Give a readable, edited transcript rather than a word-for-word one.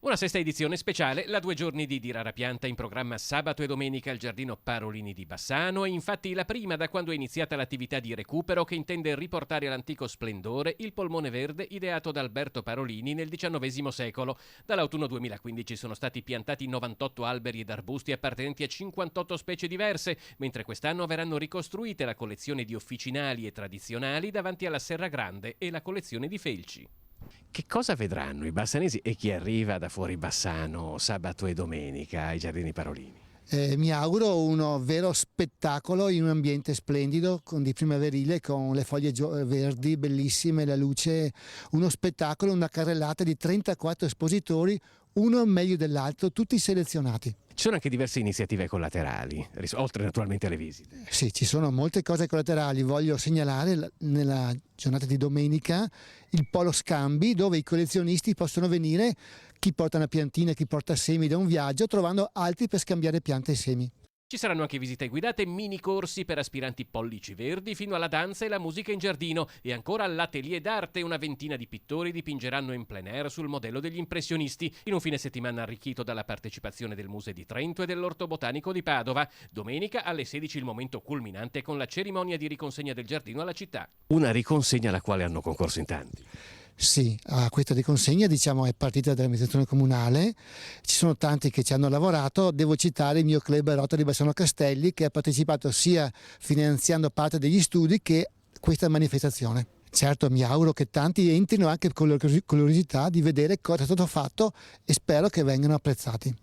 Una sesta edizione speciale, la 2 giorni di Rara Pianta in programma sabato e domenica al Giardino Parolini di Bassano, è infatti la prima da quando è iniziata l'attività di recupero che intende riportare all'antico splendore il polmone verde ideato da Alberto Parolini nel XIX secolo. Dall'autunno 2015 sono stati piantati 98 alberi ed arbusti appartenenti a 58 specie diverse, mentre quest'anno verranno ricostruite la collezione di officinali e tradizionali davanti alla Serra Grande e la collezione di felci. Che cosa vedranno i bassanesi e chi arriva da fuori Bassano sabato e domenica ai Giardini Parolini? Mi auguro uno vero spettacolo in un ambiente splendido, con di primaverile, con le foglie verdi bellissime, la luce, uno spettacolo, una carrellata di 34 espositori, uno meglio dell'altro, tutti selezionati. Ci sono anche diverse iniziative collaterali, oltre naturalmente alle visite. Sì, ci sono molte cose collaterali. Voglio segnalare nella giornata di domenica il polo scambi, dove i collezionisti possono venire, chi porta una piantina, chi porta semi da un viaggio, trovando altri per scambiare piante e semi. Ci saranno anche visite guidate, mini corsi per aspiranti pollici verdi, fino alla danza e la musica in giardino, e ancora all'atelier d'arte. Una ventina di pittori dipingeranno in plein air sul modello degli impressionisti, in un fine settimana arricchito dalla partecipazione del Museo di Trento e dell'Orto Botanico di Padova. Domenica alle 16 il momento culminante con la cerimonia di riconsegna del giardino alla città. Una riconsegna alla quale hanno concorso in tanti. Sì, a questa riconsegna è partita dall'amministrazione comunale, ci sono tanti che ci hanno lavorato. Devo citare il mio club Rotary Bassano Castelli, che ha partecipato sia finanziando parte degli studi che questa manifestazione. Certo, mi auguro che tanti entrino anche con la curiosità di vedere cosa è stato fatto e spero che vengano apprezzati.